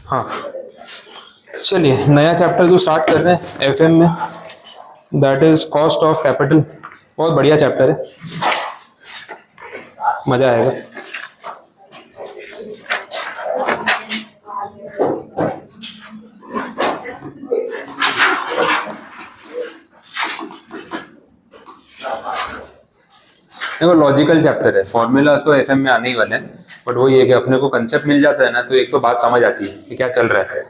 हाँ, चलिए नया चैप्टर जो स्टार्ट कर रहे हैं एफएम में, that is cost of capital. बहुत बढ़िया चैप्टर है, मजा आएगा। देखो लॉजिकल चैप्टर है, फॉर्मूलाज तो एफएम में आने ही वाले हैं, बट वो ये कि अपने को कंसेप्ट मिल जाता है ना, तो एक तो बात समझ आती है कि क्या चल रहा है,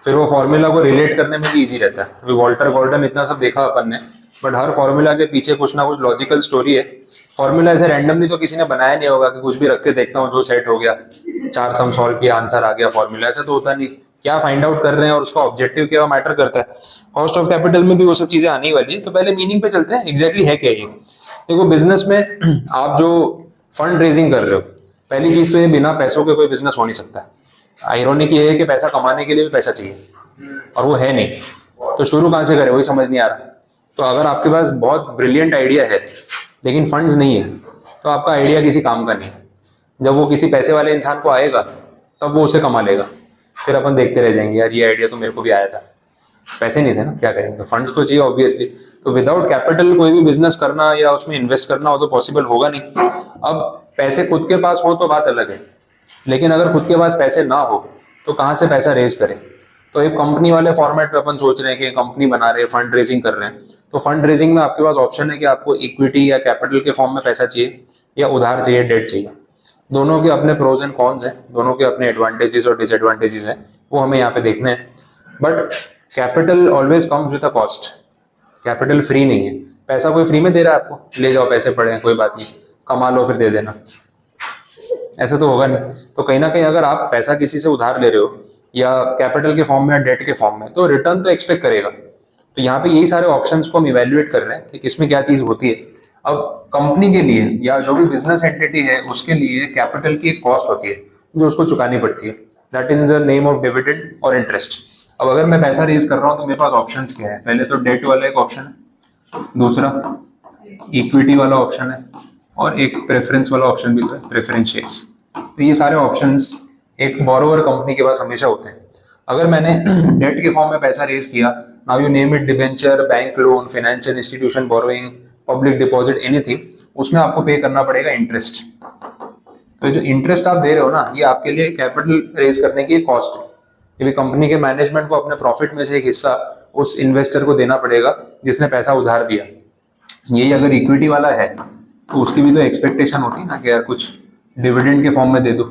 फिर वो फॉर्मूला को रिलेट करने में भी इजी रहता है। अभी वॉल्टर गॉर्डन इतना सब देखा अपन ने, बट हर फॉर्मूला के पीछे कुछ ना कुछ लॉजिकल स्टोरी है। फॉर्मूला ऐसे रैंडमली तो किसी ने बनाया नहीं होगा कि कुछ भी रख के देखता हूँ जो सेट हो गया, 4 सम सॉल्व किया आंसर आ गया फॉर्मूला, ऐसा तो होता नहीं। क्या फाइंड आउट कर रहे हैं और उसका ऑब्जेक्टिव क्या मैटर करता है। कॉस्ट ऑफ कैपिटल में भी वो सब चीजें आने वाली है। तो पहले मीनिंग पे चलते हैं, एग्जैक्टली है क्या ये। देखो बिजनेस में आप जो फंड रेजिंग कर रहे हो, पहली चीज तो ये बिना पैसों के कोई बिजनेस हो नहीं सकता। आयरॉनिक ये है कि पैसा कमाने के लिए भी पैसा चाहिए और वो है नहीं, तो शुरू कहाँ से करें वही समझ नहीं आ रहा। तो अगर आपके पास बहुत ब्रिलियंट आइडिया है लेकिन फंड्स नहीं है, तो आपका आइडिया किसी काम का नहीं है। जब वो किसी पैसे वाले इंसान को आएगा तब वो उसे कमा लेगा, फिर अपन देखते रह जाएंगे यार ये आइडिया तो मेरे को भी आया था, पैसे नहीं थे ना, क्या करेंगे। तो फंड्स तो चाहिए ऑब्वियसली। तो विदाउट कैपिटल कोई भी बिजनेस करना या उसमें इन्वेस्ट करना हो तो पॉसिबल होगा नहीं। अब पैसे खुद के पास हो तो बात अलग है, लेकिन अगर खुद के पास पैसे ना हो तो कहाँ से पैसा रेज करें। तो एक कंपनी वाले फॉर्मेट पे अपन सोच रहे हैं कि कंपनी बना रहे हैं, फंड रेजिंग कर रहे हैं। तो फंड रेजिंग में आपके पास ऑप्शन है कि आपको इक्विटी या कैपिटल के फॉर्म में पैसा चाहिए या उधार चाहिए, डेट चाहिए। दोनों के अपने प्रोज एंड कॉन्स हैं, दोनों के अपने एडवांटेजेस और डिसएडवांटेजेस हैं, वो हमें यहाँ पे देखने हैं। But capital always comes with a cost. Capital free नहीं है, पैसा कोई फ्री में दे रहा है आपको, ले जाओ पैसे पड़े हैं कोई बात नहीं, कमा लो फिर दे देना, ऐसा तो होगा नहीं। तो कहीं ना कहीं अगर आप पैसा किसी से उधार ले रहे हो या कैपिटल के फॉर्म में या डेट के फॉर्म में, तो रिटर्न तो एक्सपेक्ट करेगा। तो यहाँ पे यही सारे ऑप्शंस को हम इवेल्युएट कर रहे हैं कि किसमें क्या चीज होती है। अब कंपनी के लिए या जो भी बिजनेस एंटिटी है उसके लिए कैपिटल की एक कॉस्ट होती है जो उसको चुकानी पड़ती है, that is the name of dividend और इंटरेस्ट। अब अगर मैं पैसा रेज कर रहा हूँ तो मेरे पास ऑप्शंस क्या है, पहले तो डेट वाला एक ऑप्शन है, दूसरा इक्विटी वाला ऑप्शन है, और एक प्रेफरेंस वाला ऑप्शन भी तो है, प्रेफरेंस शेयर्स। तो ये सारे ऑप्शंस एक बोरोवर कंपनी के पास हमेशा होते हैं। अगर मैंने डेट के फॉर्म में पैसा रेज किया, now you name it, debenture, bank loan, financial institution borrowing, public deposit, anything, उसमें आपको पे करना पड़ेगा इंटरेस्ट। तो जो इंटरेस्ट आप दे रहे हो ना, ये आपके लिए कैपिटल रेज करने की कॉस्ट है। ये भी कंपनी के मैनेजमेंट को अपने प्रॉफिट में से एक हिस्सा उस इन्वेस्टर को देना पड़ेगा जिसने पैसा उधार दिया। यही अगर इक्विटी वाला है तो उसकी भी तो एक्सपेक्टेशन होती है ना कि यार कुछ डिविडेंड के फॉर्म में दे दो।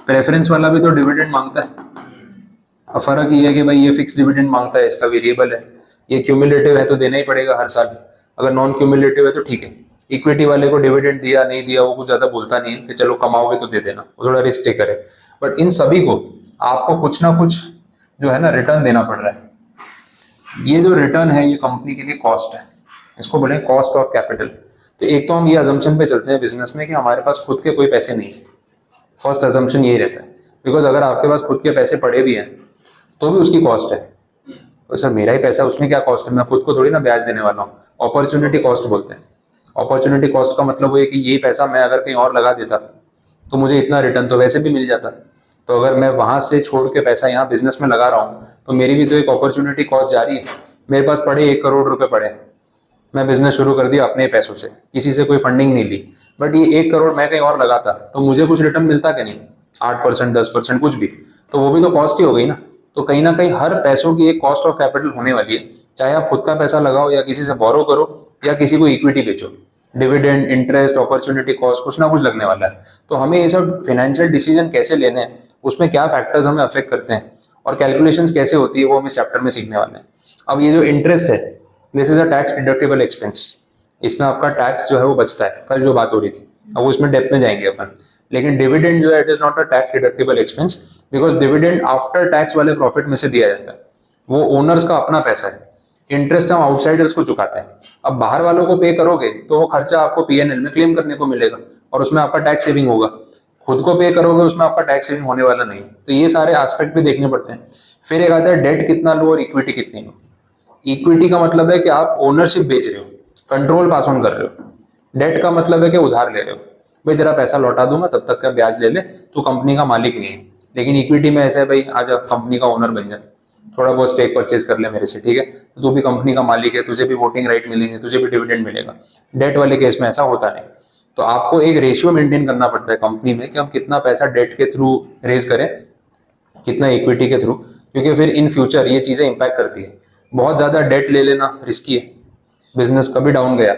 प्रेफरेंस वाला भी तो डिविडेंड मांगता है। अब फर्क ये है कि भाई ये फिक्स डिविडेंड मांगता है, इसका वेरिएबल है। ये क्यूमुलेटिव है तो देना ही पड़ेगा हर साल, अगर नॉन क्यूमुलेटिव है तो ठीक है। इक्विटी वाले को डिविडेंड दिया नहीं दिया वो कुछ ज्यादा बोलता नहीं है कि चलो कमाओगे तो दे देना, वो थोड़ा रिस्क टेकर है। बट इन सभी को आपको कुछ ना कुछ जो है ना रिटर्न देना पड़ रहा है। ये जो रिटर्न है ये कंपनी के लिए कॉस्ट है, इसको बोले कॉस्ट ऑफ कैपिटल। तो एक तो हम ये अजम्पशन पे चलते हैं बिजनेस में कि हमारे पास खुद के कोई पैसे नहीं है। फर्स्ट अजम्पशन यही रहता है, बिकॉज अगर आपके पास खुद के पैसे पड़े भी हैं तो भी उसकी कॉस्ट है। तो सर मेरा ही पैसा, उसमें क्या कॉस्ट है, मैं खुद को थोड़ी ना ब्याज देने वाला हूँ। अपॉर्चुनिटी कॉस्ट बोलते हैं। अपॉर्चुनिटी कॉस्ट का मतलब वो है कि ये पैसा मैं अगर कहीं और लगा देता तो मुझे इतना रिटर्न तो वैसे भी मिल जाता। तो अगर मैं वहां से छोड़ के पैसा यहाँ बिजनेस में लगा रहा हूँ तो मेरी भी तो एक अपॉर्चुनिटी कॉस्ट जा रही है। मेरे पास पड़े 1 करोड़ रुपए पड़े, मैं बिजनेस शुरू कर दिया अपने पैसों से, किसी से कोई फंडिंग नहीं ली, बट ये 1 करोड़ मैं कहीं और लगाता तो मुझे कुछ रिटर्न मिलता कि नहीं, 8% 10% कुछ भी, तो वो भी तो कॉस्ट ही हो गई ना। तो कहीं ना कहीं हर पैसों की एक कॉस्ट ऑफ कैपिटल होने वाली है, चाहे आप खुद का पैसा लगाओ या किसी से बोरो करो या किसी को इक्विटी बेचो। डिविडेंड, इंटरेस्ट, अपॉर्चुनिटी कॉस्ट कुछ ना कुछ लगने वाला है। तो हमें ये सब फाइनेंशियल डिसीजन कैसे लेने हैं, उसमें क्या फैक्टर्स हमें अफेक्ट करते हैं और कैलकुलेशंस कैसे होती है वो हम इस चैप्टर में सीखने वाले हैं। अब ये जो इंटरेस्ट है, this is a tax deductible expense. इसमें आपका टैक्स जो है वो बचता है, कल जो बात हो रही थी, अब वो इसमें डेप्थ में जाएंगे अपन। लेकिन डिविडेंड जो है it is not a tax deductible expense, because dividend after tax वाले प्रॉफिट में से दिया जाता है, वो ओनर्स का अपना पैसा है। इंटरेस्ट हम आउटसाइडर्स को चुकाते हैं। अब बाहर वालों को पे करोगे तो वो खर्चा आपको पीएनएल में क्लेम करने को मिलेगा और उसमें आपका टैक्स सेविंग होगा। खुद को पे करोगे उसमें आपका टैक्स सेविंग होने वाला नहीं। तो ये सारे एस्पेक्ट भी देखने पड़ते हैं। फिर एक आता है डेट कितना लो और इक्विटी कितनी लो। इक्विटी का मतलब है कि आप ओनरशिप बेच रहे हो, कंट्रोल पास ऑन कर रहे हो। डेट का मतलब है कि उधार ले रहे हो, भाई तेरा पैसा लौटा दूंगा तब तक का ब्याज ले ले, तू कंपनी का मालिक नहीं है, लेकिन इक्विटी में ऐसा है भाई, आज कंपनी का ओनर बन जाए, थोड़ा बहुत स्टेक परचेज कर ले मेरे से, ठीक है, तो तू भी कंपनी का मालिक है, तुझे भी वोटिंग राइट मिलेंगे, तुझे भी डिविडेंड मिलेगा। डेट वाले केस में ऐसा होता नहीं। तो आपको एक रेशियो मेंटेन करना पड़ता है कंपनी में कि हम कितना पैसा डेट के थ्रू रेज करें, कितना इक्विटी के थ्रू, क्योंकि फिर इन फ्यूचर ये चीज़ें इंपैक्ट करती है। बहुत ज़्यादा डेट ले लेना रिस्की है, बिजनेस कभी डाउन गया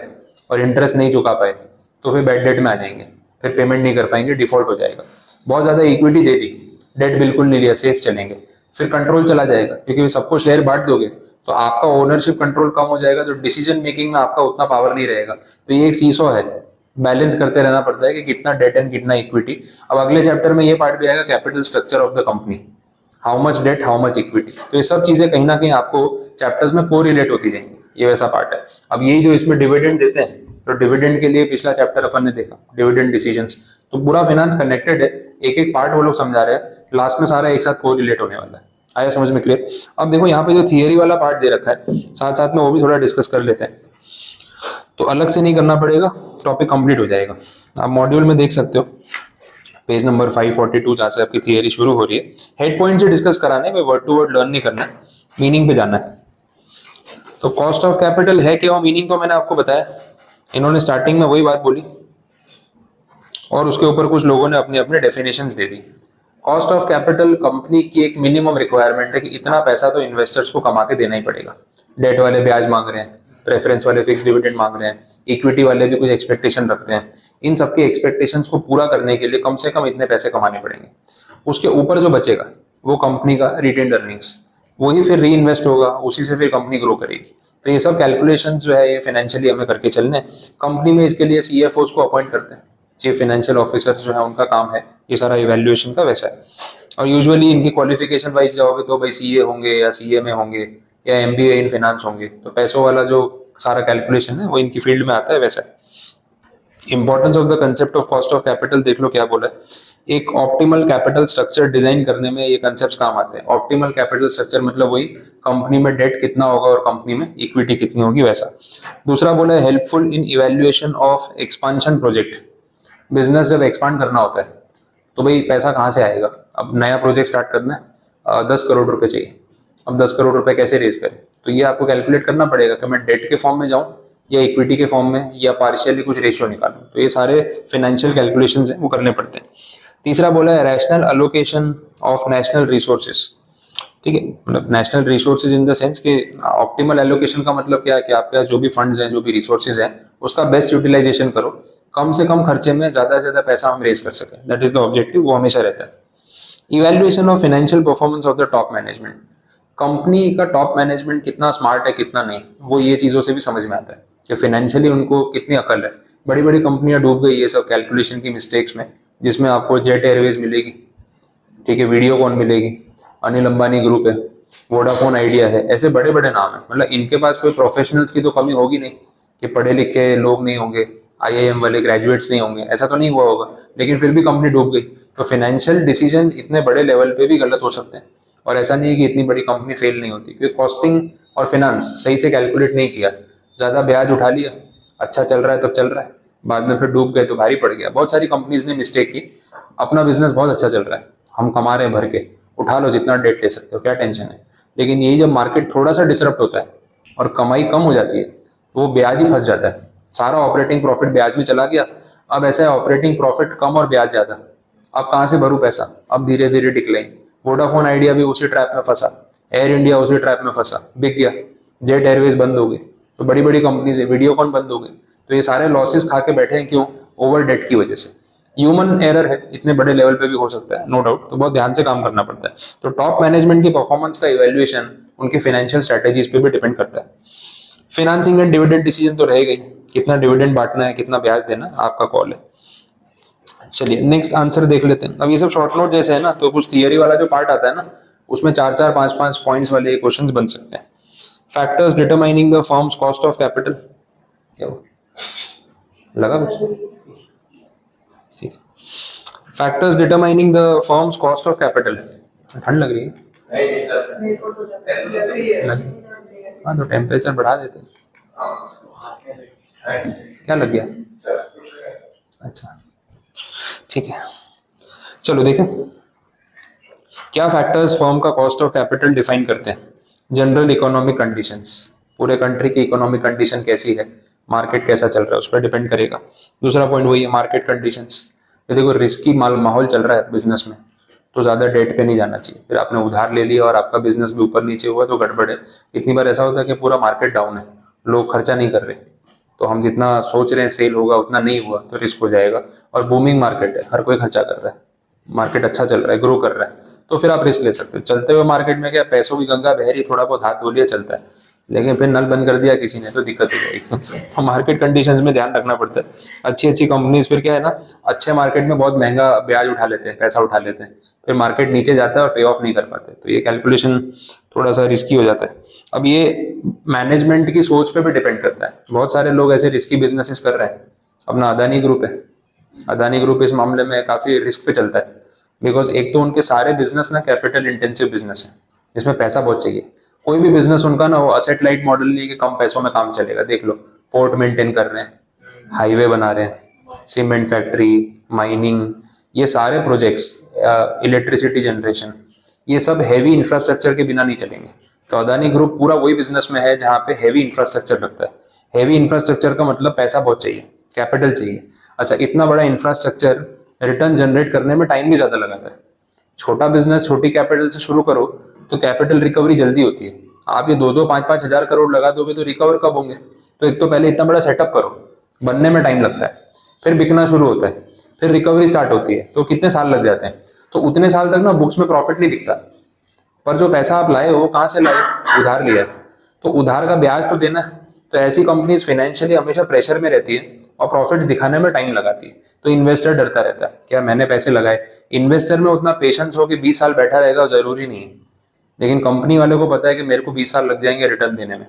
और इंटरेस्ट नहीं चुका पाए तो फिर बैड डेट में आ जाएंगे, फिर पेमेंट नहीं कर पाएंगे, डिफॉल्ट हो जाएगा। बहुत ज़्यादा इक्विटी दे दी, डेट बिल्कुल नहीं लिया, सेफ चलेंगे, फिर कंट्रोल चला जाएगा, क्योंकि सबको शेयर बांट दोगे तो आपका ओनरशिप कंट्रोल कम हो जाएगा, तो डिसीजन मेकिंग में आपका उतना पावर नहीं रहेगा। तो ये एक सीसो है, बैलेंस करते रहना पड़ता है कि कितना डेट एंड कितना इक्विटी। अब अगले चैप्टर में ये पार्ट भी आएगा, capital structure of the company, how much debt how much equity. तो ये सब चीजें कहीं ना कहीं आपको चैप्टर्स में को रिलेट होती जाएंगी, ये वैसा पार्ट है। अब यही जो इसमें डिविडेंड देते हैं, तो डिविडेंड के लिए पिछला चैप्टर अपन ने देखा, डिविडेंड डिसीजंस, तो पूरा फाइनेंस कनेक्टेड है, एक एक पार्ट वो लोग समझा रहे हैं, लास्ट में सारा एक साथ को रिलेट होने वाला है। आया समझ में क्लियर? अब देखो यहाँ पे जो थियरी वाला पार्ट दे रखा है, साथ साथ में वो भी थोड़ा डिस्कस कर लेते हैं, तो अलग से नहीं करना पड़ेगा, टॉपिक कंप्लीट हो जाएगा। आप मॉड्यूल में देख सकते हो पेज नंबर 542, जहाँ से आपकी थियरी शुरू हो रही है। हेड पॉइंट से डिस्कस कराना है, कोई वर्ड टू वर्ड लर्न नहीं करना है, मीनिंग पे जाना है। तो कॉस्ट ऑफ कैपिटल है क्या, मीनिंग तो मैंने आपको बताया, इन्होंने स्टार्टिंग में वही बात बोली और उसके ऊपर कुछ लोगों ने अपने अपने definitions they the. Cost of capital company की एक मिनिमम रिक्वायरमेंट है कि इतना पैसा तो इन्वेस्टर्स को कमा के देना ही पड़ेगा। डेट वाले ब्याज मांग रहे हैं, प्रेफरेंस वाले फिक्स डिविडेंड मांग रहे हैं, इक्विटी वाले भी कुछ एक्सपेक्टेशन रखते हैं। इन सबके एक्सपेक्टेशंस को पूरा करने के लिए कम से कम इतने पैसे कमाने पड़ेंगे। उसके ऊपर जो बचेगा वो कंपनी का रिटेन्ड अर्निंग्स, वही फिर री इन्वेस्ट होगा, उसी से फिर कंपनी ग्रो करेगी। तो ये सब कैलकुलेशंस जो है ये फाइनेंशियली हमें करके चलने हैं। कंपनी में इसके लिए सीएफओस को अपॉइंट करते हैं, चीफ फाइनेंशियल ऑफिसर्स जो है उनका काम है ये सारा इवैल्यूएशन का वैसा है। और यूजुअली इनकी क्वालिफिकेशन वाइज जाओगे तो भाई सीए होंगे या सीए में होंगे या एमबीए इन फाइनेंस होंगे, तो पैसों वाला जो सारा कैलकुलेशन है वो इनकी फील्ड में आता है वैसा है। Importance of the concept of cost of capital देख लो क्या बोला है। एक ऑप्टिमल कैपिटल स्ट्रक्चर डिजाइन करने में ये कंसेप्ट काम आते हैं। ऑप्टिमल कैपिटल स्ट्रक्चर मतलब वही कंपनी में डेट कितना होगा और कंपनी में इक्विटी कितनी होगी वैसा। दूसरा बोला है helpful in evaluation of expansion project. Business जब एक्सपांड करना होता है तो भाई पैसा कहाँ से आएगा, अब नया प्रोजेक्ट स्टार्ट करना है, 10 करोड़ रुपए चाहिए, अब 10 करोड़ रुपए कैसे रेज करें, तो ये आपको कैलकुलेट करना पड़ेगा कि मैं डेट के फॉर्म में जाऊं या इक्विटी के फॉर्म में या पार्शियली कुछ रेशियो निकालूं। तो ये सारे फाइनेंशियल कैलकुलेशंस हैं वो करने पड़ते हैं। तीसरा बोला है rational allocation of national resources. ठीक है, मतलब national resources in the sense कि ऑप्टिमल एलोकेशन का मतलब क्या है कि आपके पास जो भी फंड्स हैं, जो भी रिसोर्सेज हैं, उसका बेस्ट यूटिलाइजेशन करो, कम से कम खर्चे में ज्यादा से ज्यादा पैसा हम रेज कर सकें, दैट इज द ऑब्जेक्टिव, वो हमेशा रहता है। Evaluation of financial performance of the top management. Company का टॉप मैनेजमेंट कितना स्मार्ट है कितना नहीं, वो ये चीज़ों से भी समझ में आता है कि फाइनेंशियली उनको कितनी अकल है। बड़ी बड़ी कंपनियां डूब गई ये सब कैलकुलेशन की मिस्टेक्स में, जिसमें आपको जेट एयरवेज मिलेगी, ठीक है, वीडियोकॉन मिलेगी, अनिल अंबानी ग्रुप है, वोडाफोन आइडिया है, ऐसे बड़े बड़े नाम है। मतलब इनके पास कोई प्रोफेशनल्स की तो कमी होगी नहीं कि पढ़े लिखे लोग नहीं होंगे, आईआईएम वाले ग्रेजुएट्स नहीं होंगे, ऐसा तो नहीं हुआ होगा, लेकिन फिर भी कंपनी डूब गई। तो फाइनेंशियल डिसीजंस इतने बड़े लेवल पे भी गलत हो सकते हैं, और ऐसा नहीं है कि इतनी बड़ी कंपनी फेल नहीं होती, क्योंकि कॉस्टिंग और फाइनेंस सही से कैलकुलेट नहीं किया, ज़्यादा ब्याज उठा लिया, अच्छा चल रहा है तब चल रहा है, बाद में फिर डूब गए तो भारी पड़ गया। बहुत सारी कंपनीज ने मिस्टेक की, अपना बिजनेस बहुत अच्छा चल रहा है, हम कमा रहे हैं भर के, उठा लो जितना डेट ले सकते हो, क्या टेंशन है, लेकिन यही जब मार्केट थोड़ा सा डिसरप्ट होता है और कमाई कम हो जाती है तो वो ब्याज ही फंस जाता है, सारा ऑपरेटिंग प्रॉफिट ब्याज में चला गया। अब ऐसा है ऑपरेटिंग प्रॉफिट कम और ब्याज ज़्यादा, अब कहाँ से भरूँ पैसा, अब धीरे धीरे डिक्लाइन। वोडाफोन आइडिया भी उसी ट्रैप में फंसा, एयर इंडिया उसी ट्रैप में फंसा, बिक गया, जेट एयरवेज बंद हो गई, तो बड़ी बड़ी कंपनीज है, वीडियोकॉन बंद हो गई। तो ये सारे लॉसेस खा के बैठे हैं, क्यों? ओवर डेट की वजह से। ह्यूमन एरर है, इतने बड़े लेवल पे भी हो सकता है, नो डाउट, तो बहुत ध्यान से काम करना पड़ता है। तो टॉप मैनेजमेंट की परफॉर्मेंस का इवैल्यूएशन उनके फाइनेंशियल स्ट्रेटेजीज पे भी डिपेंड करता है। फाइनेंसिंग एंड डिविडेंड डिसीजन तो रहेगा ही, कितना डिविडेंड बांटना है, कितना ब्याज देना है, आपका कॉल है। चलिए नेक्स्ट आंसर देख लेते हैं। अब ये सब शॉर्ट नोट जैसे है ना, तो कुछ थियरी वाला जो पार्ट आता है ना, उसमें 4-4, 5-5 पॉइंट्स वाले क्वेश्चंस बन सकते हैं। Factors determining the firms cost of capital, क्या वो लगा कुछ? ठीक है, factors determining the firms cost of capital. ठंड लग रही है? नहीं सर, मेरे को तो लग रही है। हाँ, तो टेम्परेचर बढ़ा देते हैं। क्या लग गया? अच्छा, ठीक है, चलो देखें। क्या फैक्टर्स फर्म का कॉस्ट ऑफ कैपिटल डिफाइन करते हैं? जनरल इकोनॉमिक कंडीशंस, पूरे कंट्री की इकोनॉमिक कंडीशन कैसी है, मार्केट कैसा चल रहा है उस पर डिपेंड करेगा। दूसरा पॉइंट वही है मार्केट कंडीशंस। ये देखो रिस्की माहौल चल रहा है बिजनेस में तो ज़्यादा डेट पे नहीं जाना चाहिए। फिर आपने उधार ले लिया और आपका बिजनेस भी ऊपर नीचे हुआ तो गड़बड़ है। इतनी बार ऐसा होता है कि पूरा मार्केट डाउन है, लोग खर्चा नहीं कर रहे, तो हम जितना सोच रहे हैं सेल होगा उतना नहीं हुआ तो रिस्क हो जाएगा। और बूमिंग मार्केट है, हर कोई खर्चा कर रहा है, मार्केट अच्छा चल रहा है, ग्रो कर रहा है, तो फिर आप रिस्क ले सकते हो। चलते हुए मार्केट में क्या पैसों की गंगा बह रही, थोड़ा बहुत हाथ धो लिया चलता है, लेकिन फिर नल बंद कर दिया किसी ने तो दिक्कत हो जाएगी। तो मार्केट कंडीशंस में ध्यान रखना पड़ता है। अच्छी अच्छी कंपनीज फिर क्या है ना, अच्छे मार्केट में बहुत महंगा ब्याज उठा लेते हैं, पैसा उठा लेते हैं, फिर मार्केट नीचे जाता है और पे ऑफ नहीं कर पाते, तो ये कैलकुलेशन थोड़ा सा रिस्की हो जाता है। अब ये मैनेजमेंट की सोच पे भी डिपेंड करता है। बहुत सारे लोग ऐसे रिस्की बिजनेसेस कर रहे हैं। अपना अदानी ग्रुप है, अदानी ग्रुप इस मामले में काफ़ी रिस्क पे चलता है, बिकॉज एक तो उनके सारे बिजनेस ना कैपिटल इंटेंसिव बिजनेस है जिसमें पैसा बहुत चाहिए। कोई भी बिजनेस उनका ना वो असेट लाइट मॉडल नहीं है कि कम पैसों में काम चलेगा। देख लो पोर्ट मेंटेन कर रहे हैं, हाईवे बना रहे हैं, सीमेंट फैक्ट्री, माइनिंग, ये सारे प्रोजेक्ट्स, इलेक्ट्रिसिटी जनरेशन, ये सब हैवी इंफ्रास्ट्रक्चर के बिना नहीं चलेंगे। तो अदानी ग्रुप पूरा वही बिजनेस में है जहाँ पे हैवी इंफ्रास्ट्रक्चर लगता है। हैवी इंफ्रास्ट्रक्चर का मतलब पैसा बहुत चाहिए, कैपिटल चाहिए। अच्छा, इतना बड़ा इंफ्रास्ट्रक्चर रिटर्न जनरेट करने में टाइम भी ज़्यादा लगाता है। छोटा बिजनेस छोटी कैपिटल से शुरू करो तो कैपिटल रिकवरी जल्दी होती है। आप ये 2-5 करोड़ लगा दोगे तो रिकवर कब होंगे? तो एक तो पहले इतना बड़ा सेटअप करो, बनने में टाइम लगता है, फिर बिकना शुरू होता है, फिर रिकवरी स्टार्ट होती है, तो कितने साल लग जाते हैं। तो उतने साल तक ना बुक्स में प्रॉफिट नहीं दिखता, पर जो पैसा आप लाए हो वो कहाँ से लाए? उधार लिया है, तो उधार का ब्याज तो देना है। तो ऐसी कंपनीज फाइनेंशियली हमेशा प्रेशर में रहती है और प्रॉफिट दिखाने में टाइम लगाती है। तो इन्वेस्टर डरता रहता है, क्या मैंने पैसे लगाए। इन्वेस्टर में उतना पेशेंस हो कि 20 साल बैठा रहेगा जरूरी नहीं है, लेकिन कंपनी वाले को पता है कि मेरे को 20 साल लग जाएंगे रिटर्न देने में।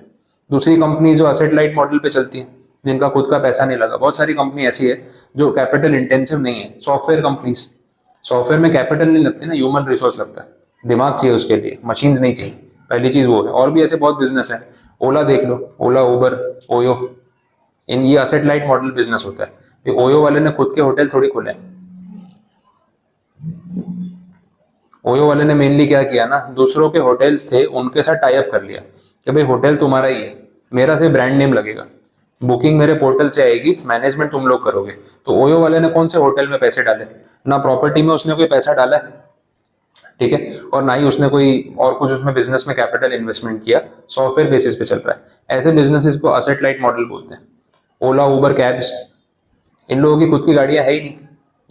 दूसरी कंपनी जो असेट लाइट मॉडल पे चलती है, जिनका खुद का पैसा नहीं लगा, बहुत सारी कंपनी ऐसी है जो कैपिटल इंटेंसिव नहीं है। सॉफ्टवेयर कंपनीज, सॉफ्टवेयर में कैपिटल नहीं लगती ना, ह्यूमन रिसोर्स लगता है, दिमाग चाहिए उसके लिए, मशीन्स नहीं चाहिए। पहली चीज वो है। और भी ऐसे बहुत बिजनेस है, ओला देख लो, ओला, उबर, ओयो, इन ये असेट लाइट मॉडल बिजनेस होता है। ओयो वाले ने खुद के होटल थोड़ी खोले। ओयो वाले ने मेनली क्या किया ना, दूसरों के होटल्स थे उनके साथ टाई अप कर लिया कि भाई होटल तुम्हारा ही है, मेरा से ब्रांड नेम लगेगा, बुकिंग मेरे पोर्टल से आएगी, मैनेजमेंट तुम लोग करोगे। तो ओयो वाले ने कौन से होटल में पैसे डाले? ना प्रॉपर्टी में उसने कोई पैसा डाला है, ठीक है, और ना ही उसने कोई और कुछ उसमें बिजनेस में कैपिटल इन्वेस्टमेंट किया, सॉफ्टवेयर बेसिस पे चल रहा है। ऐसे बिजनेसेस को असेट लाइट मॉडल बोलते हैं। ओला, उबर, कैब्स, इन लोगों की खुद की गाड़ियां है ही नहीं,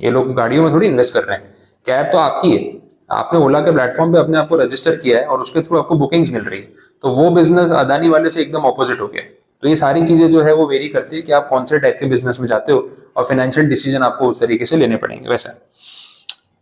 ये लोग गाड़ियों में थोड़ी इन्वेस्ट कर रहे हैं। कैब तो आपकी है, आपने ओला के प्लेटफॉर्म पे अपने आप को रजिस्टर किया है और उसके थ्रू आपको बुकिंग्स मिल रही है। तो वो बिजनेस अदानी वाले से एकदम ऑपोजिट हो गया। तो ये सारी चीजें जो है वो वेरी करती है कि आप कौन से टाइप के बिजनेस में जाते हो, और फाइनेंशियल डिसीजन आपको उस तरीके से लेने पड़ेंगे वैसा,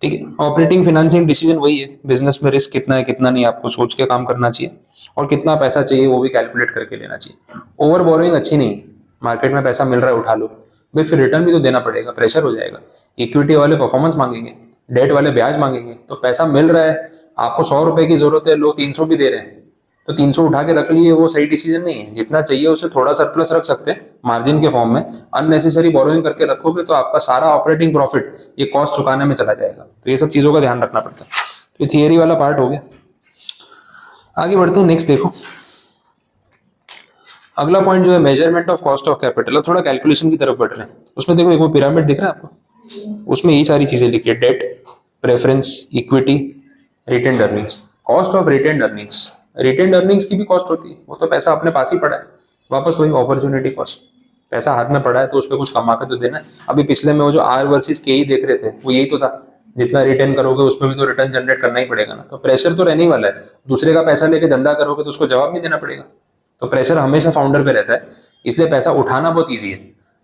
ठीक है। ऑपरेटिंग फाइनेंसिंग डिसीजन वही है, बिजनेस में रिस्क कितना है कितना नहीं आपको सोच के काम करना चाहिए, और कितना पैसा चाहिए वो भी कैलकुलेट करके लेना चाहिए। ओवर बोरोइंग अच्छी नहीं है, मार्केट में पैसा मिल रहा है उठा लो भाई, फिर रिटर्न भी तो देना पड़ेगा, प्रेशर हो जाएगा। इक्विटी वाले परफॉर्मेंस मांगेंगे, डेट वाले ब्याज मांगेंगे, तो पैसा मिल रहा है, आपको 100 रुपए की जरूरत है, लोग 300 भी दे रहे हैं, तो 300 उठा के रख लिए, वो सही डिसीजन नहीं है। जितना चाहिए उसे थोड़ा सरप्लस रख सकते हैं मार्जिन के फॉर्म में। अननेसेसरी बोरोइंग करके रखोगे तो आपका सारा ऑपरेटिंग प्रॉफिट ये कॉस्ट चुकाने में चला जाएगा। तो ये सब चीजों का ध्यान रखना पड़ता है। तो ये थियरी वाला पार्ट हो गया। आगे बढ़ते हैं, नेक्स्ट देखो, अगला पॉइंट जो है measurement of cost of capital. थोड़ा कैलकुलेशन की तरफ बढ़ रहे हैं। उसमें देखो एक वो पिरामिड दिख रहा है आपको, उसमें ये सारी चीजें लिखी है, debt, preference, equity, retained earnings. Cost of retained earnings, retained earnings की भी कॉस्ट होती है, वो तो पैसा अपने पास ही पड़ा है, वापस वही अपॉर्चुनिटी कॉस्ट, पैसा हाथ में पड़ा है तो उस पर कुछ कमा के तो देना है। अभी पिछले में वो जो आर वर्सेस के ही देख रहे थे, वो यही तो था, जितना रिटर्न करोगे उसमें भी तो रिटर्न जनरेट करना ही पड़ेगा ना। तो प्रेशर तो रहने ही वाला है, दूसरे का पैसा लेके धंधा करोगे तो उसको जवाब नहीं देना पड़ेगा। तो प्रेशर हमेशा फाउंडर पे रहता है, इसलिए पैसा उठाना बहुत ईजी है,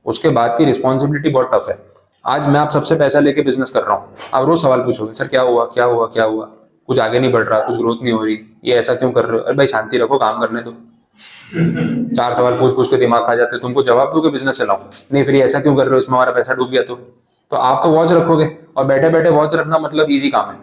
उसके बाद की रिस्पॉन्सिबिलिटी बहुत टफ है। आज मैं आप सबसे पैसा लेके बिजनेस कर रहा हूँ, आप रोज सवाल पूछोगे, सर क्या हुआ क्या हुआ क्या हुआ, कुछ आगे नहीं बढ़ रहा, कुछ ग्रोथ नहीं हो रही, ये ऐसा क्यों कर रहे हो? अरे भाई शांति रखो, काम करने दो। 4 सवाल पूछ पूछ के दिमाग खा जाते, तुमको जवाब दो कि बिजनेस चलाऊं, नहीं फिर ऐसा क्यों कर रहे हो, इसमें हमारा पैसा डूब गया तो आप तो वॉच रखोगे, और बैठे बैठे वॉच रखना मतलब ईजी काम है,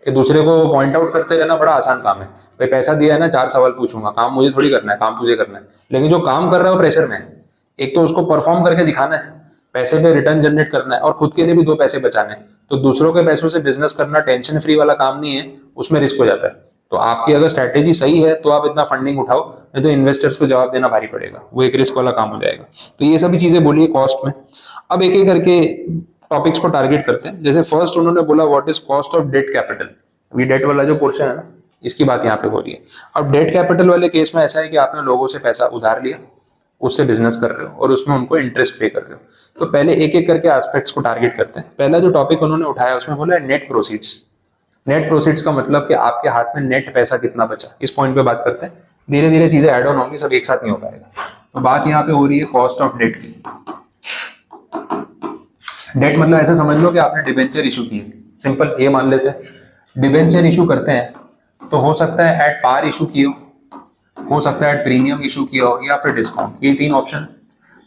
कि दूसरे को पॉइंट आउट करते रहना बड़ा आसान काम है। भाई पैसा दिया है ना, 4 सवाल पूछूंगा, काम मुझे थोड़ी करना है, काम तुझे करना है। लेकिन जो काम कर रहा है वो प्रेशर में है, एक तो उसको परफॉर्म करके दिखाना है, पैसे पे रिटर्न जनरेट करना है और खुद के लिए भी दो पैसे बचाने हैं, तो दूसरों के पैसों से बिजनेस करना टेंशन फ्री वाला काम नहीं है, उसमें रिस्क हो जाता है। तो आपकी अगर स्ट्रैटेजी सही है तो आप इतना फंडिंग उठाओ, नहीं तो इन्वेस्टर्स को जवाब देना भारी पड़ेगा, वो एक रिस्क वाला काम हो जाएगा। तो ये सभी चीजें बोली कॉस्ट में। अब एक एक करके टॉपिक्स को टारगेट करते हैं। जैसे फर्स्ट उन्होंने बोला what is cost of debt capital. अभी डेट वाला जो पोर्शन है ना, इसकी बात यहाँ पे हो रही है। अब डेट कैपिटल वाले केस में ऐसा है कि आपने लोगों से पैसा उधार लिया, उससे बिजनेस कर रहे हो और उसमें उनको इंटरेस्ट पे कर रहे हो। तो पहले एक एक करके एस्पेक्ट्स को टारगेट करते हैं। पहला जो टॉपिक उन्होंने उठाया उसमें बोला है नेट प्रोसीड्स। नेट प्रोसीड्स का मतलब कि आपके हाथ में नेट पैसा कितना बचा, इस पॉइंट पे बात करते हैं। धीरे धीरे चीजें ऐड ऑन होंगी, सब एक साथ नहीं हो पाएगा। तो बात यहाँ पे हो रही है कॉस्ट ऑफ डेट की। डेट मतलब ऐसा समझ लो कि आपने डिबेंचर इशू किए, सिंपल ये मान लेते हैं। डिबेंचर इशू करते हैं तो हो सकता है एट पार इशू किए हो सकता है एट प्रीमियम इशू किया हो, या फिर डिस्काउंट, ये तीन ऑप्शन।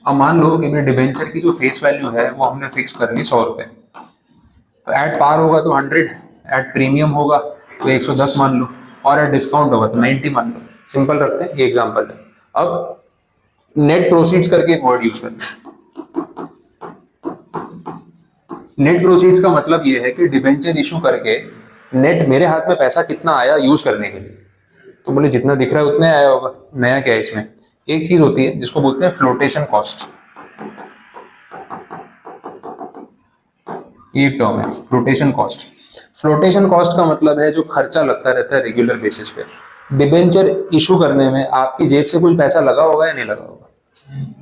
अब मान लो कि डिबेंचर की जो फेस वैल्यू है वो हमने फिक्स कर ली 100 रुपए। तो एट पार होगा तो 100, एट प्रीमियम होगा तो 110 मान लो, और एट डिस्काउंट होगा तो 90 मान लो। सिंपल रखते हैं, ये एग्जांपल है। अब नेट प्रोसीड्स करके एक वर्ड यूज करते हैं। नेट प्रोसीड्स का मतलब ये है कि डिबेंचर इशू करके नेट मेरे हाथ में पैसा कितना आया यूज करने के लिए। तो बोले जितना दिख रहा है उतना आया होगा, नया क्या है इसमें। एक चीज होती है जिसको बोलते हैं फ्लोटेशन कॉस्ट, ये टर्म है फ्लोटेशन कॉस्ट। फ्लोटेशन कॉस्ट का मतलब है जो खर्चा लगता रहता है रेगुलर बेसिस पे। डिबेंचर इशू करने में आपकी जेब से कुछ पैसा लगा होगा या नहीं लगा होगा,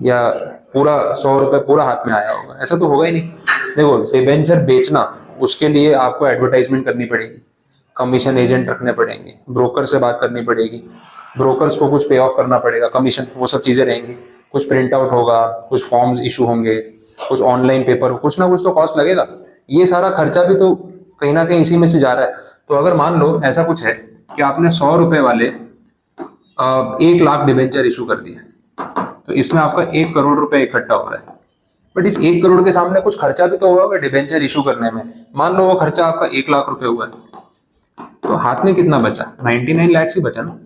या पूरा 100 रुपए पूरा हाथ में आया होगा, ऐसा तो होगा ही नहीं। देखो डिबेंचर बेचना, उसके लिए आपको एडवर्टाइजमेंट करनी पड़ेगी, कमीशन एजेंट रखने पड़ेंगे, ब्रोकर से बात करनी पड़ेगी, ब्रोकर्स को कुछ पे ऑफ करना पड़ेगा, कमीशन, वो सब चीजें रहेंगी। कुछ प्रिंट आउट होगा, कुछ फॉर्म्स इशू होंगे, कुछ ऑनलाइन पेपर, कुछ ना कुछ तो कॉस्ट लगेगा। ये सारा खर्चा भी तो कहीं ना कहीं इसी में से जा रहा है। तो अगर मान लो ऐसा कुछ है कि आपने 100 रुपए वाले 1 लाख डिबेंचर इशू कर दिए, तो इसमें आपका 1 करोड़ रुपए इकट्ठा हो रहा है। बट इस 1 करोड़ के सामने कुछ खर्चा भी तो हुआ होगा डिबेंचर इशू करने में। मान लो वो खर्चा आपका 1 लाख रुपए हुआ है, तो हाथ में कितना बचा, 99 लैक्स ही बचा ना।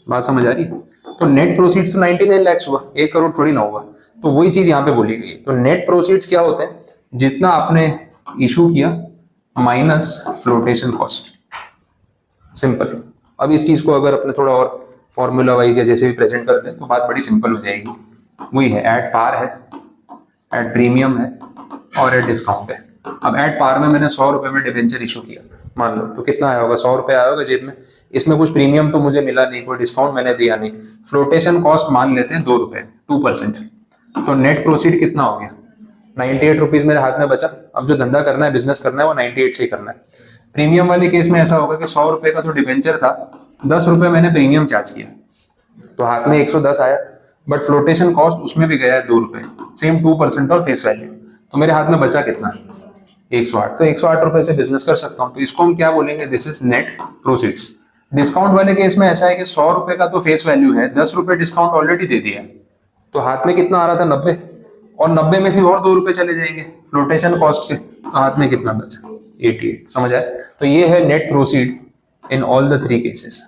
बात समझ आ रही है। तो नेट प्रोसीड्स तो 99 लैक्स हुआ, 1 करोड़ थोड़ी ना हुआ। तो वही चीज यहाँ पे बोली गई। तो नेट प्रोसीड्स क्या होते हैं, जितना आपने इशू किया माइनस फ्लोटेशन कॉस्ट, सिंपल। अब इस चीज को अगर अपने थोड़ा और फॉर्मूला वाइज या जैसे भी प्रेजेंट कर दें तो बात बड़ी सिंपल हो जाएगी। वही है, एट पार है, एट प्रीमियम है और एट डिस्काउंट है। अब एट पार में मैंने 100 रुपए में डिबेंचर इशू किया मान लो, तो कितना आया होगा, 100 रुपए आया होगा जेब में। इसमें कुछ प्रीमियम तो मुझे मिला नहीं, कोई डिस्काउंट मैंने दिया नहीं। फ्लोटेशन कॉस्ट मान लेते हैं 2 रुपए, 2%। तो नेट प्रोसीड कितना हो गया, 98 रुपीज मेरे हाथ में बचा। अब जो धंधा करना है, बिजनेस करना है, वो 98 से ही करना है। प्रीमियम वाले केस में ऐसा होगा कि 100 रुपए का जो डिबेंचर था, 10 रुपए मैंने प्रीमियम चार्ज किया, तो हाथ में 110 आया। बट फ्लोटेशन कॉस्ट उसमें भी गया है 2 रुपए, सेम 2% और फेस वैल्यू। तो मेरे हाथ में बचा कितना, 108। तो 108 रुपए से बिजनेस कर सकता हूँ। तो इसको हम क्या बोलेंगे, this is net proceeds. Discount वाले केस में ऐसा है कि 100 रुपए का तो फेस वैल्यू है, 10 रुपए डिस्काउंट ऑलरेडी दे दिया, तो हाथ में कितना आ रहा था, 90, और 90 में से और 2 रुपए चले जाएंगे फ्लोटेशन कॉस्ट के, तो हाथ में कितना बचा, 88। समझ आए। तो ये है net proceed in all the 3 cases,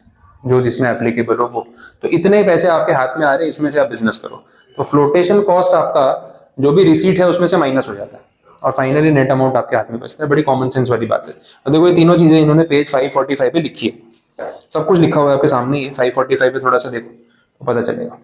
जो जिसमें एप्लीकेबल हो वो। तो इतने पैसे आपके हाथ में आ रहे हैं, इसमें से आप बिजनेस करो। तो फ्लोटेशन कॉस्ट आपका जो भी रिसीट है उसमें से माइनस हो जाता है, और फाइनली नेट अमाउंट आपके हाथ में बचता है। बड़ी कॉमन सेंस वाली बात है। तो देखो ये तीनों चीजें इन्होंने पेज 545 पे लिखी है, सब कुछ लिखा हुआ है आपके सामने ही है। 545 पे थोड़ा सा देखो तो पता चलेगा।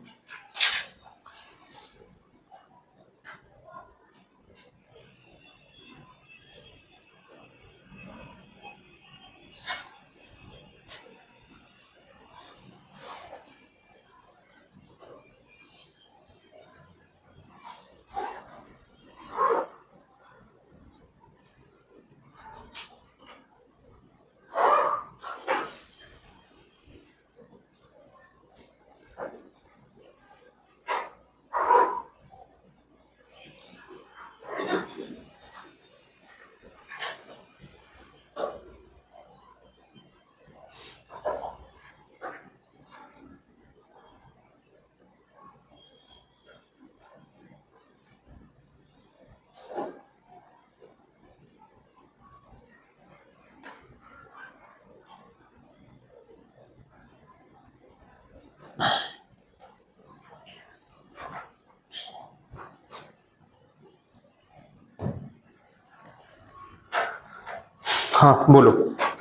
हाँ बोलो,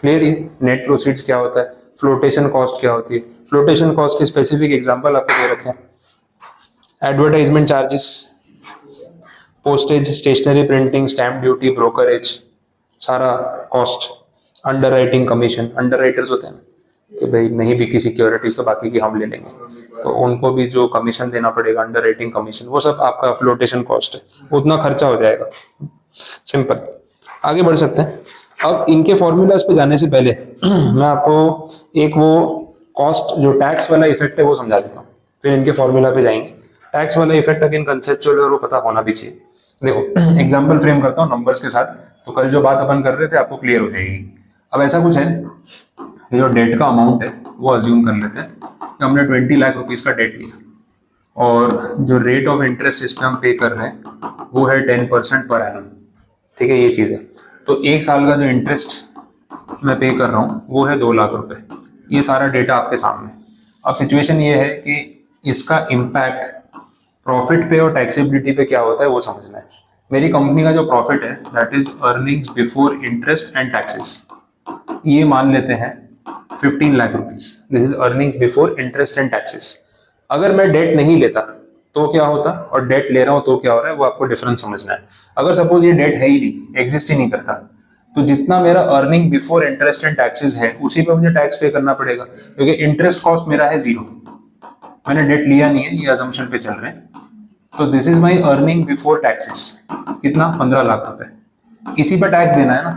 क्लियर है? नेट प्रोसीड्स क्या होता है, फ्लोटेशन कॉस्ट क्या होती है? फ्लोटेशन कॉस्ट के स्पेसिफिक एग्जांपल आपको दे रखे हैं, advertisement charges, postage, stationery printing, stamp duty, brokerage, सारा cost, underwriting commission, underwriters होते हैं ना कि भाई नहीं बिकी सिक्योरिटीज तो बाकी की हम ले लेंगे, तो उनको भी जो कमीशन देना पड़ेगा, अंडर राइटिंग कमीशन, वो सब आपका फ्लोटेशन कॉस्ट है, उतना खर्चा हो जाएगा। सिंपल, आगे बढ़ सकते हैं। अब इनके फॉर्मूलाज पे जाने से पहले मैं आपको एक वो कॉस्ट जो टैक्स वाला इफेक्ट है वो समझा देता हूँ, फिर इनके फॉर्मूला पे जाएंगे। टैक्स वाला इफेक्ट अगेन कंसेप्चुअल और वो पता होना भी चाहिए। देखो एग्जांपल फ्रेम करता हूँ नंबर्स के साथ, तो कल जो बात अपन कर रहे थे आपको क्लियर हो जाएगी। अब ऐसा कुछ है, ये जो डेट का अमाउंट है वो अज्यूम कर लेते हैं कि हमने 20 लाख रुपीस का डेट लिया और जो रेट ऑफ इंटरेस्ट इस पे हम पे कर रहे हैं वो है 10% पर एनम। ठीक है, ये चीज़ है। तो एक साल का जो इंटरेस्ट मैं पे कर रहा हूँ वो है 2 लाख रुपए। ये सारा डेटा आपके सामने। अब सिचुएशन ये है कि इसका इम्पैक्ट प्रॉफिट पे और टैक्सेबिलिटी पे क्या होता है वो समझना है। मेरी कंपनी का जो प्रॉफिट है that is earnings before interest and taxes, ये मान लेते हैं 15 lakh rupees. This is earnings before interest and taxes. अगर मैं डेट नहीं लेता तो क्या होता और डेट ले रहा हूं तो क्या हो रहा है, वो आपको डिफरेंस समझना है। अगर सपोज ये डेट है ही नहीं, एग्जिस्ट ही नहीं करता, तो जितना मेरा earning before interest and taxes है उसी पे मुझे टैक्स पे करना पड़ेगा, क्योंकि इंटरेस्ट कॉस्ट मेरा है 0, मैंने डेट लिया नहीं है, ये अजम्पशन पे चल रहे हैं। तो this is my earning before taxes, कितना 15 लाख रुपए। इसी पर टैक्स देना है ना,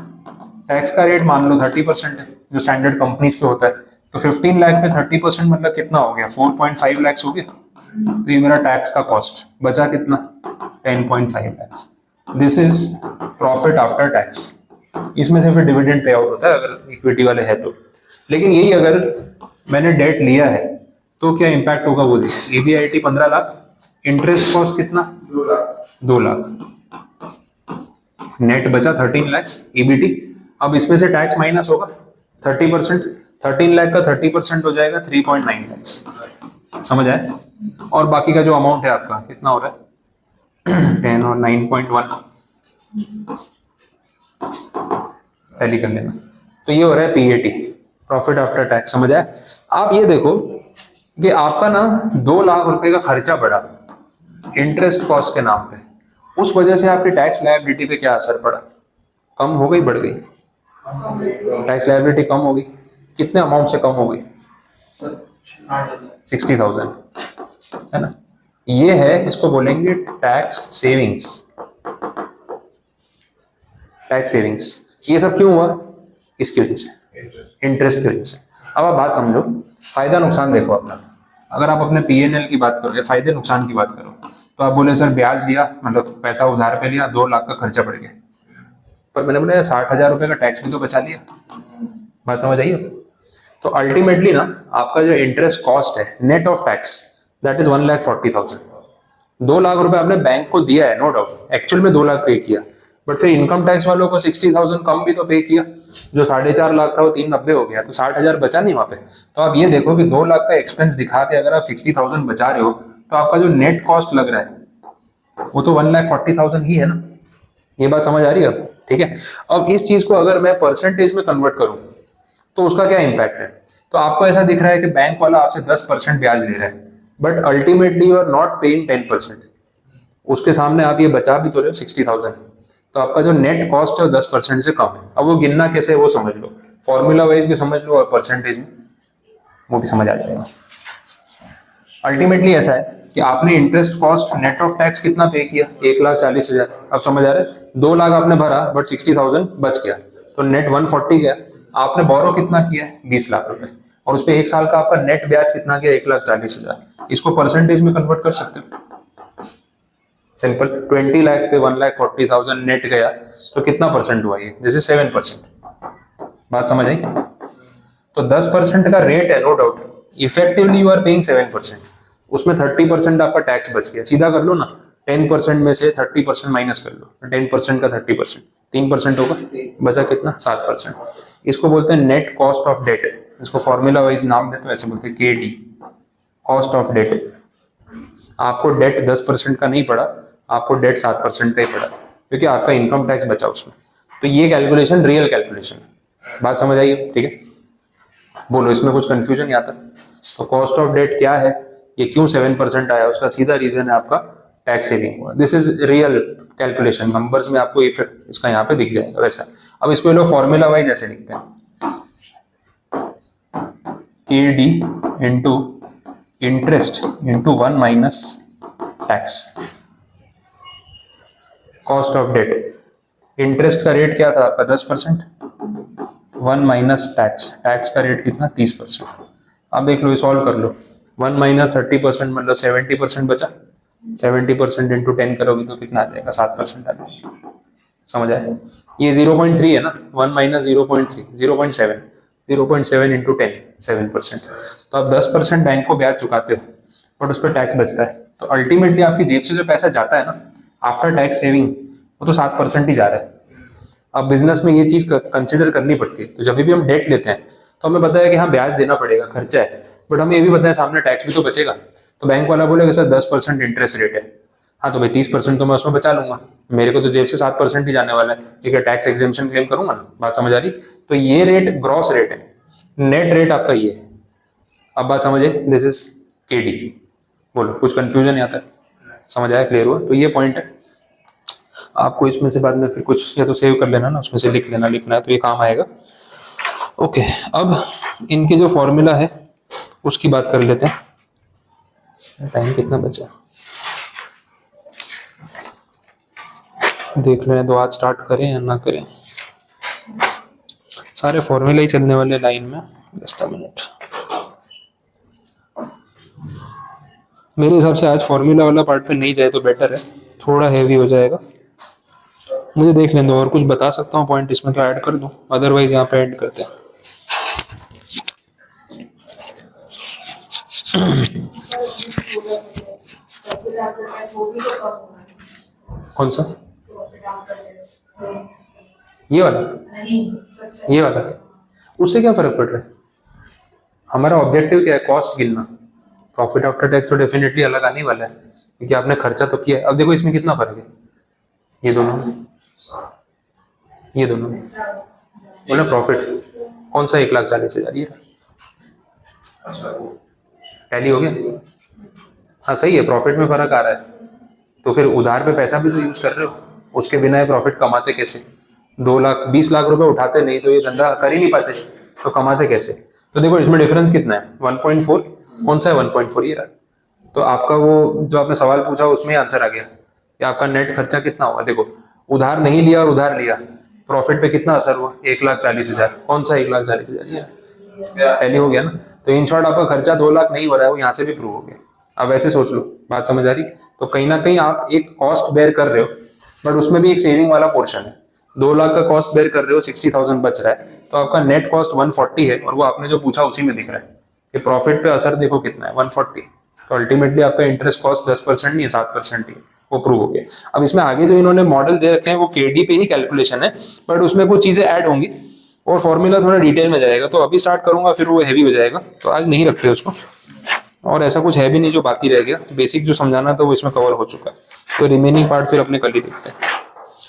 टैक्स का रेट मान लो 30% है जो स्टैंडर्ड कंपनीज पे होता है। तो 15 लाख पे 30% मतलब कितना हो गया, 4.5 लाख हो गया। तो ये मेरा टैक्स का कॉस्ट बचा कितना, 10.5 lakh. This is profit after tax. इसमें से फिर डिविडेंड पे आउट होता है अगर इक्विटी वाले है तो। लेकिन यही अगर मैंने डेट लिया है तो क्या इंपैक्ट होगा वो देखिए। EBIT 15 लाख, इंटरेस्ट कॉस्ट कितना 2 लाख, नेट बचा 13 लाख EBT। अब इसमें से टैक्स माइनस होगा 30%, 13 लाख का 30% हो जाएगा 3.9 लाख। समझ आए? और बाकी का जो अमाउंट है आपका कितना हो रहा है 10 और 9.1 टैली कर लेना। तो ये हो रहा है PAT, प्रॉफिट आफ्टर टैक्स। समझ आए? आप ये देखो कि आपका ना 2 लाख रुपए का खर्चा बढ़ा इंटरेस्ट कॉस्ट के नाम पे, उस वजह से आपकी टैक्स लायबिलिटी पे क्या असर पड़ा, कम हो गई बढ़ गई? टैक्स लायबिलिटी कम होगी। कितने अमाउंट से कम हो गई? 60,000, है ना। ये है, इसको बोलेंगे टैक्स सेविंग्स। टैक्स सेविंग्स ये सब क्यों हुआ? इसकी वजह से, इंटरेस्ट की वजह से। अब आप बात समझो, फायदा नुकसान देखो अपना। अगर आप अपने PNL की बात करो या फायदे नुकसान की बात करो तो आप बोले सर ब्याज लिया, मतलब पैसा उधार पे लिया, 2 लाख का खर्चा पड़ गया, पर मैंने बोला 60,000 रुपए का टैक्स भी तो बचा लिया। बात समझ आई? तो अल्टीमेटली ना आपका जो इंटरेस्ट कॉस्ट है net of tax that is 1,40,000। 2 lakh रुपए आपने बैंक को दिया है, नो डाउट, एक्चुअल में 2 लाख पे किया, बट फिर इनकम टैक्स वालों को 60,000 कम भी तो पे किया। जो 4.5 लाख था वो 390 हो गया, तो 60,000 बचा नहीं वहां पे। तो आप ये देखो कि 2 लाख का एक्सपेंस दिखा के अगर आप 60,000 बचा रहे हो तो आपका जो नेट कॉस्ट लग रहा है वो तो 1,40,000 ही है ना। ये बात समझ आ रही है आपको? ठीक है। अब इस चीज को अगर मैं परसेंटेज में कन्वर्ट करूं तो उसका क्या इंपैक्ट है? तो आपको ऐसा दिख रहा है कि बैंक वाला आपसे 10% ब्याज ले रहा है, but ultimately you are not paying 10%। उसके सामने आप ये बचा भी तो रहे हो 60,000, तो आपका जो नेट कॉस्ट है वो 10% से कम है। अब वो गिनना कैसे है वो समझ लो, फॉर्मूला वाइज भी समझ लो और परसेंटेज में वो भी समझ आ जाएगा। अल्टीमेटली ऐसा है कि आपने interest cost net of tax कितना पे किया, 1,40,000। अब समझ आ रहा है? 2 लाख आपने भरा बट 60,000 बच गया, तो नेट 140 गया। आपने बोरो कितना किया है 20 लाख रुपए, और उस पर 1 साल का आपका नेट ब्याज कितना गया 1,40,000। इसको परसेंटेज में कन्वर्ट कर सकते हो, सिंपल। 20 लाख पे 1,40,000 नेट गया तो कितना परसेंट हुआ ये? This is 7%। बात समझ आई? तो 10% का रेट है, no doubt, effectively you are paying 7%। उसमें 30% आपका टैक्स बच गया। सीधा कर लो ना, 10% में से 30% माइनस कर लो, 10% का 30%, 3% होगा, बचा कितना 7%। इसको बोलते हैं नेट कॉस्ट ऑफ डेट। इसको फॉर्मूला वाइज नाम दे तो ऐसे बोलते हैं KD, कॉस्ट ऑफ डेट। आपको डेट 10% का नहीं पड़ा, आपको डेट 7% का ही पड़ा, क्योंकि आपका इनकम टैक्स बचा उसमें। तो ये कैलकुलेशन रियल कैलकुलेशन है। बात समझ आई? ठीक है, बोलो इसमें कुछ कंफ्यूजन यहाँ तक? तो कॉस्ट ऑफ डेट क्या है, ये क्यों 7% आया, उसका सीधा रीजन है आपका टैक्स सेविंग हुआ। This is real calculation, numbers में आपको इफेक्ट इसका यहाँ पे दिख जाएगा वैसा। अब इसको लोग फॉर्मूला वाइज ऐसे लिखते हैं, KD into interest into 1 minus tax, cost of debt. Interest का रेट क्या था आपका 10%, 1 माइनस टैक्स, टैक्स का रेट कितना 30%। आप देख लो, ये सॉल्व कर लो, 1 माइनस 30% मतलब 70% बचा, 70% इंटू 10 करोगे तो कितना आ जाएगा 7% आ जाएगा। समझ आया? ये 0.3 है ना, 1 माइनस 0.3 0.7, 0.7 इंटू 10 7%। तो आप 10% बैंक को ब्याज चुकाते हो बट उस पर टैक्स बचता है, तो अल्टीमेटली आपकी जेब से जो पैसा जाता है ना आफ्टर टैक्स सेविंग, वो तो 7% ही जा रहा है। अब बिजनेस में ये चीज कंसिडर करनी पड़ती है। तो जब भी हम डेट लेते हैं तो हमें पता है कि हाँ ब्याज देना पड़ेगा, खर्चा है, बट हमें ये भी पता है सामने टैक्स भी तो बचेगा। तो बैंक वाला बोलेगा सर 10% इंटरेस्ट रेट है, हाँ तो भाई 30% तो मैं उसमें बचा लूंगा, मेरे को तो जेब से 7% ही जाने वाला है, ठीक है, टैक्स एग्जेम्पशन क्लेम करूंगा ना। बात समझ आ रही? तो ये रेट ग्रॉस रेट है, नेट रेट आपका ये है। अब बात समझे? This is KD। बोलो कुछ कंफ्यूजन यहाँ तक? समझ आया? क्लियर हुआ? तो ये पॉइंट है आपको, इसमें से बाद में फिर कुछ या तो सेव कर लेना ना, उसमें से लिख लेना, लिखना है तो ये काम आएगा। ओके, अब इनके जो फॉर्मूला है उसकी बात कर लेते हैं। टाइम कितना बचा देख लें, तो आज स्टार्ट करें या ना करें। सारे फॉर्मूला ही चलने वाले लाइन में। जस्ट अ मिनट, मेरे हिसाब से आज फॉर्मूला वाला पार्ट पे नहीं जाए तो बेटर है, थोड़ा हैवी हो जाएगा। मुझे देख लें दो, और कुछ बता सकता हूँ पॉइंट इसमें तो ऐड कर दूं, अदरवाइज यहाँ पे ऐड करते हैं। कौन सा? ये वाला? ये वाला? उससे क्या फर्क पड़ रहा है? हमारा ऑब्जेक्टिव क्या है? कॉस्ट गिनना। प्रॉफिट आफ्टर टैक्स तो डेफिनेटली अलग आने वाला है क्योंकि आपने खर्चा तो किया। अब देखो इसमें कितना फर्क है, ये दोनों बोला प्रॉफिट कौन सा 1,40,000 ये टैली हो गया। हाँ सही है, प्रॉफिट में फर्क आ रहा है, तो फिर उधार पे पैसा भी तो यूज कर रहे हो, उसके बिना ये प्रॉफिट कमाते कैसे? 2,20 लाख रुपए उठाते नहीं तो ये धंधा कर ही नहीं पाते, तो कमाते कैसे? तो देखो इसमें डिफरेंस कितना है, 1.4। कौन सा है 1.4? ये रहा। तो आपका वो जो आपने सवाल पूछा उसमें आंसर आ गया कि आपका नेट खर्चा कितना होगा। देखो उधार नहीं लिया और उधार लिया, प्रॉफिट पे कितना असर हुआ? 1,40,000। कौन सा 1,40,000? ये टैली हो गया ना। तो इन शॉर्ट आपका खर्चा 2 लाख नहीं हो रहा है, वो यहाँ से भी प्रूव हो गया। अब ऐसे सोच लो, बात समझ आ रही? तो कहीं ना कहीं आप एक कॉस्ट बेयर कर रहे हो बट उसमें भी एक सेविंग वाला पोर्शन है। 2 लाख का कॉस्ट बेयर कर रहे हो, 60,000 बच रहा है, तो आपका नेट कॉस्ट 140 है, और वो आपने जो पूछा उसी में दिख रहा है कि प्रॉफिट पे असर देखो कितना है 140। तो अल्टीमेटली आपका इंटरेस्ट कॉस्ट 10% नहीं है, 7% ही है, वो प्रूव हो गया। अब इसमें आगे जो इन्होंने मॉडल दे रखे हैं वो KD पे ही कैलकुलेशन है, बट उसमें कुछ चीजें ऐड होंगी और फॉर्मूला थोड़ा डिटेल में जाएगा। तो अभी स्टार्ट करूंगा फिर वो हैवी हो जाएगा, तो आज नहीं रखते उसको। और ऐसा कुछ है भी नहीं जो बाकी रह गया, बेसिक जो समझाना था वो इसमें कवर हो चुका है, तो रिमेनिंग पार्ट फिर अपने कल ही देखते हैं।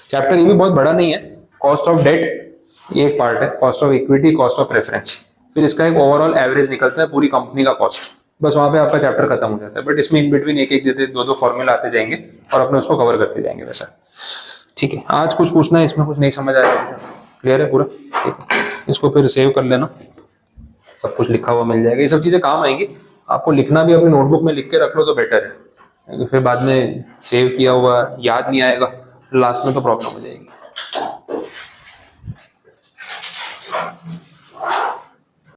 चैप्टर ये भी बहुत बड़ा नहीं है, कॉस्ट ऑफ डेट ये एक पार्ट है, cost of equity, cost of preference, फिर इसका एक ओवरऑल एवरेज निकलता है पूरी कंपनी का कॉस्ट, बस वहां पे आपका चैप्टर खत्म हो जाता है। बट इसमें इन बिटवीन एक एक देते 2-2 फॉर्मूला आते जाएंगे और अपने उसको कवर करते जाएंगे वैसा। ठीक है, आज कुछ पूछना है इसमें, कुछ नहीं समझ आया अभी तक? क्लियर है पूरा? ठीक है, इसको फिर सेव कर लेना, सब कुछ लिखा हुआ मिल जाएगा। ये सब चीजें काम आएंगी, आपको लिखना भी अपनी नोटबुक में लिख के रख लो तो बेटर है, फिर बाद में सेव किया हुआ याद नहीं आएगा, लास्ट में तो प्रॉब्लम हो जाएगी।